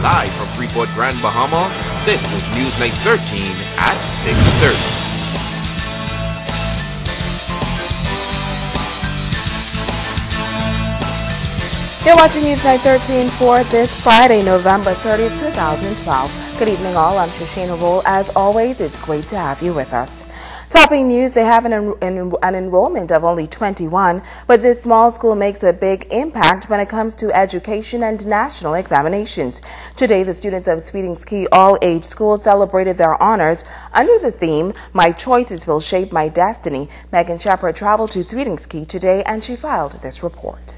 Live from Freeport, Grand Bahama, this is Newsnight 13 at 6:30. You're watching Newsnight 13 for this Friday, November 30th, 2012. Good evening all, I'm Shasheena Rolle. As always, it's great to have you with us. Topping news, they have an enrollment of only 21, but this small school makes a big impact when it comes to education and national examinations. Today, the students of Sweetings Key All-Age School celebrated their honors under the theme, My Choices Will Shape My Destiny. Megan Shepard traveled to Sweetings Key today and she filed this report.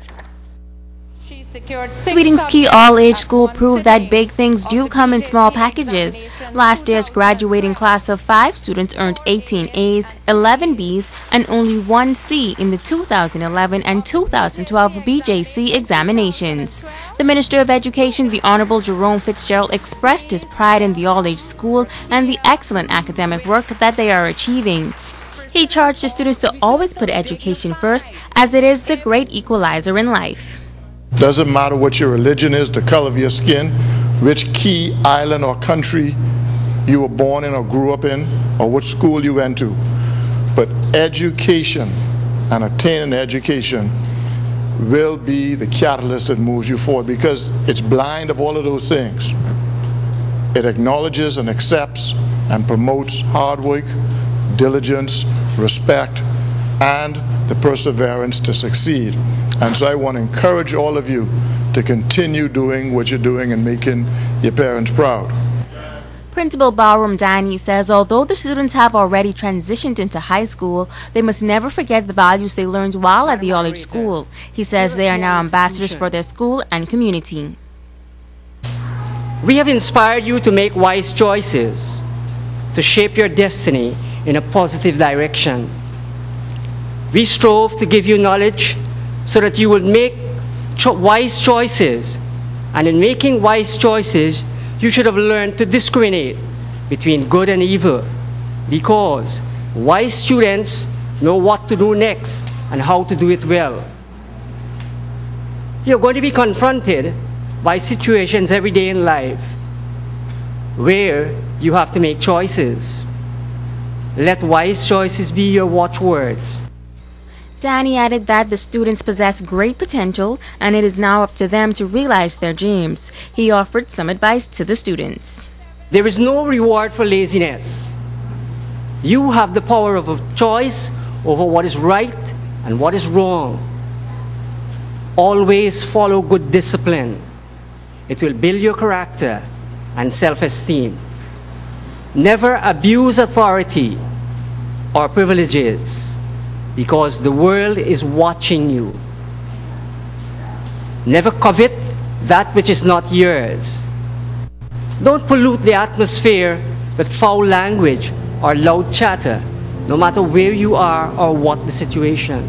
Sweetings Key All-Age School proved that big things do come in small packages. Last year's graduating class of 5 students earned 18 A's, 11 B's, and only 1 C in the 2011 and 2012 BJC examinations. The Minister of Education, the Honorable Jerome Fitzgerald, expressed his pride in the all-age school and the excellent academic work that they are achieving. He charged the students to always put education first, as it is the great equalizer in life. Doesn't matter what your religion is, the color of your skin, which key, island, or country you were born in or grew up in, or what school you went to. But education and attaining education will be the catalyst that moves you forward, because it's blind of all of those things. It acknowledges and accepts and promotes hard work, diligence, respect, and the perseverance to succeed. And so I want to encourage all of you to continue doing what you're doing and making your parents proud. Principal Ballroom Danny says although the students have already transitioned into high school, they must never forget the values they learned while at the all-age school. He says they are now ambassadors for their school and community. We have inspired you to make wise choices, to shape your destiny in a positive direction. We strove to give you knowledge so that you will make wise choices. And in making wise choices, you should have learned to discriminate between good and evil, because wise students know what to do next and how to do it well. You're going to be confronted by situations every day in life where you have to make choices. Let wise choices be your watchwords. Danny added that the students possess great potential and it is now up to them to realize their dreams. He offered some advice to the students. There is no reward for laziness. You have the power of choice over what is right and what is wrong. Always follow good discipline. It will build your character and self-esteem. Never abuse authority or privileges, because the world is watching you. Never covet that which is not yours. Don't pollute the atmosphere with foul language or loud chatter, no matter where you are or what the situation.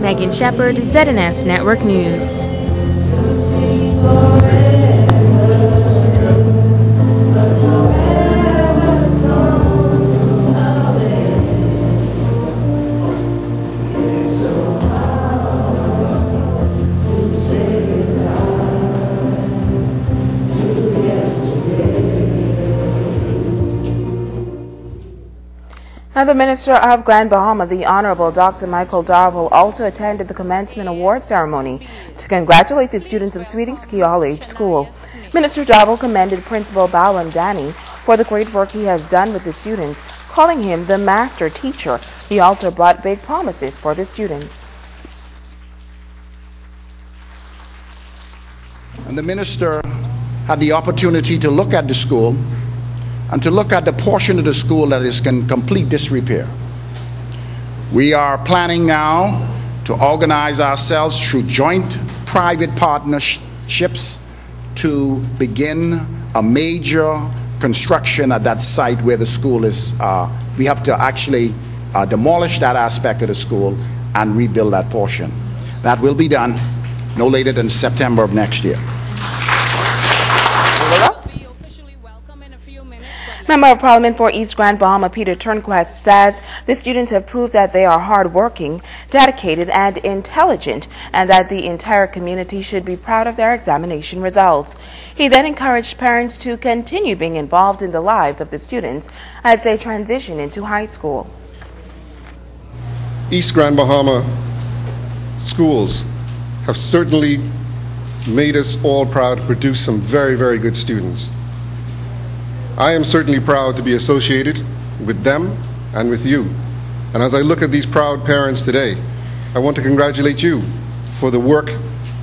Megan Shepard, ZNS Network News. Now, the Minister of Grand Bahama, the Honorable Dr. Michael Darwell, also attended the commencement award ceremony to congratulate the students of Sweetings Key All-Age School. Minister Darwell commended Principal Ballroom Danny for the great work he has done with the students, calling him the master teacher. He also brought big promises for the students. And the minister had the opportunity to look at the school and to look at the portion of the school that is in complete disrepair. We are planning now to organize ourselves through joint private partnerships to begin a major construction at that site where the school is. We have to actually demolish that aspect of the school and rebuild that portion. That will be done no later than September of next year. Member of Parliament for East Grand Bahama Peter Turnquest says the students have proved that they are hardworking, dedicated, and intelligent, and that the entire community should be proud of their examination results. He then encouraged parents to continue being involved in the lives of the students as they transition into high school. East Grand Bahama schools have certainly made us all proud to produce some very, very good students. I am certainly proud to be associated with them and with you. And as I look at these proud parents today, I want to congratulate you for the work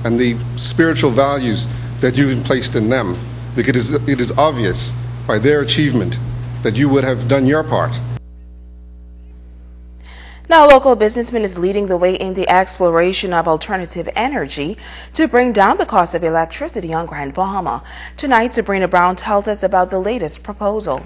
and the spiritual values that you've placed in them, because it is obvious by their achievement that you would have done your part. Now, a local businessman is leading the way in the exploration of alternative energy to bring down the cost of electricity on Grand Bahama. Tonight, Sabrina Brown tells us about the latest proposal.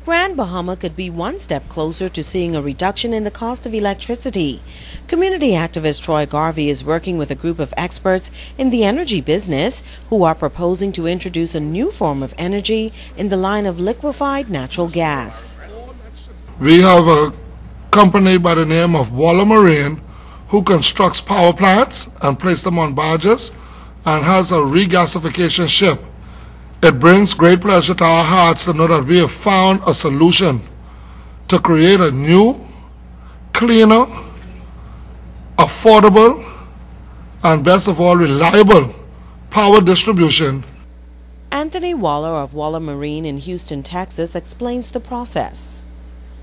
Grand Bahama could be one step closer to seeing a reduction in the cost of electricity. Community activist Troy Garvey is working with a group of experts in the energy business who are proposing to introduce a new form of energy in the line of liquefied natural gas. We have a company by the name of Rolle who constructs power plants and places them on barges and has a regasification ship. It brings great pleasure to our hearts to know that we have found a solution to create a new, cleaner, affordable, and best of all, reliable power distribution. Anthony Waller of Waller Marine in Houston, Texas, explains the process.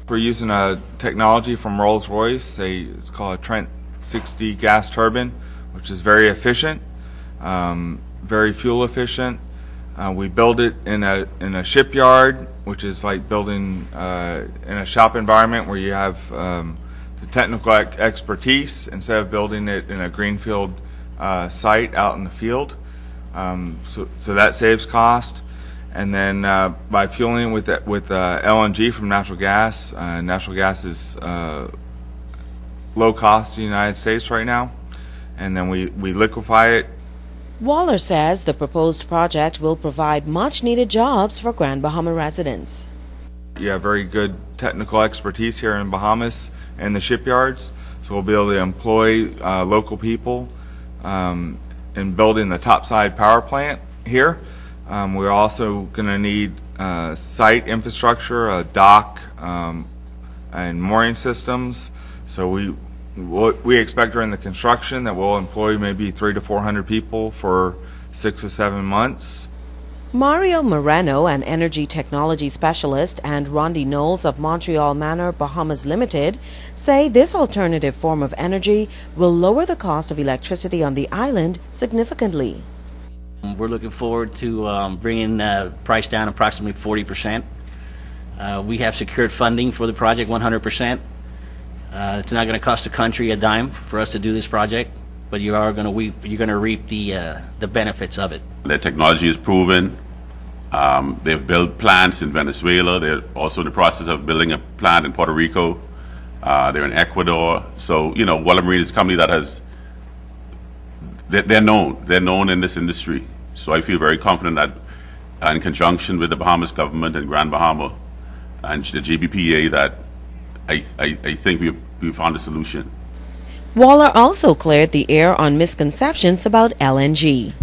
We're using a technology from Rolls-Royce. It's called a Trent 60 gas turbine, which is very efficient, very fuel efficient. We build it in a shipyard, which is like building in a shop environment where you have the technical expertise instead of building it in a greenfield site out in the field. So that saves cost. And then by fueling with LNG from natural gas is low cost in the United States right now, and then we liquefy it. Waller says the proposed project will provide much needed jobs for Grand Bahama residents. You have very good technical expertise here in Bahamas and the shipyards, so we'll be able to employ local people in building the topside power plant here. We're also going to need site infrastructure, a dock, and mooring systems. So we expect during the construction that we'll employ maybe 300 to 400 people for 6 to 7 months. Mario Moreno, an energy technology specialist, and Rondi Knowles of Montreal Manor Bahamas Limited say this alternative form of energy will lower the cost of electricity on the island significantly. We're looking forward to bringing the price down approximately 40%. We have secured funding for the project 100%. It's not going to cost the country a dime for us to do this project, but you're going to reap the benefits of it. Their technology is proven. They've built plants in Venezuela. They're also in the process of building a plant in Puerto Rico. They're in Ecuador. So, you know, Waller Marine is a company that has, they're known in this industry. So I feel very confident that in conjunction with the Bahamas government and Grand Bahama and the GBPA that I think we found a solution. Waller also cleared the air on misconceptions about LNG.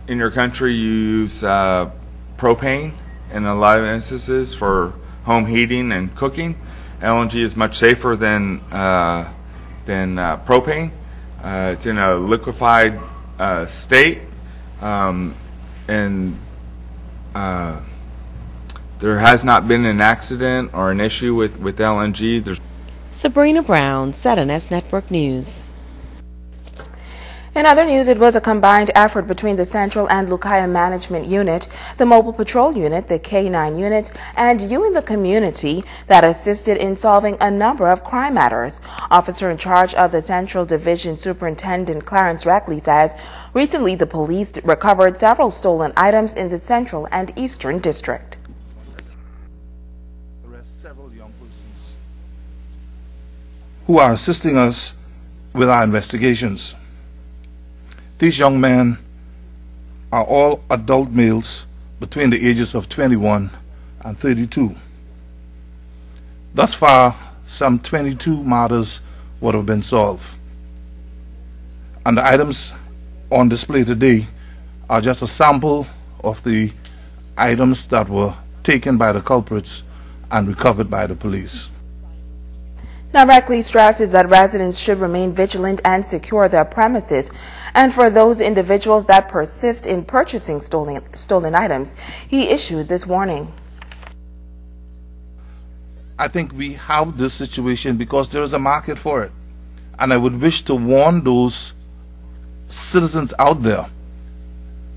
In your country, you use propane in a lot of instances for home heating and cooking. LNG is much safer than propane. It's in a liquefied state, and there has not been an accident or an issue with LNG. Sabrina Brown, ZNS Network News. In other news, it was a combined effort between the Central and Lucaya Management Unit, the Mobile Patrol Unit, the K-9 Unit, and you in the community that assisted in solving a number of crime matters. Officer in charge of the Central Division Superintendent Clarence Reckley says recently the police recovered several stolen items in the Central and Eastern District. Arrest several young persons who are assisting us with our investigations. These young men are all adult males between the ages of 21 and 32. Thus far, some 22 murders would have been solved. And the items on display today are just a sample of the items that were taken by the culprits and recovered by the police. Now, Reckley stresses that residents should remain vigilant and secure their premises. And for those individuals that persist in purchasing stolen items, he issued this warning. I think we have this situation because there is a market for it. And I would wish to warn those citizens out there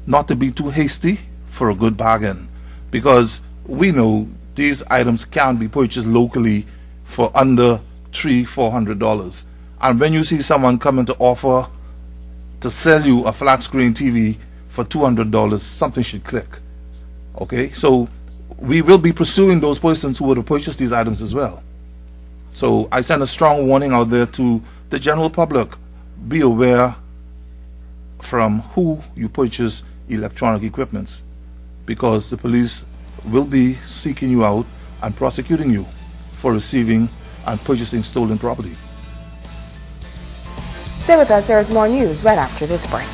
not to be too hasty for a good bargain, because we know these items can be purchased locally for under $300-400. And when you see someone coming to offer to sell you a flat screen TV for $200, something should click. Okay, so we will be pursuing those persons who would have purchased these items as well. So I send a strong warning out there to the general public. Be aware from who you purchase electronic equipments, because the police will be seeking you out and prosecuting you for receiving and purchasing stolen property. Stay with us. There is more news right after this break.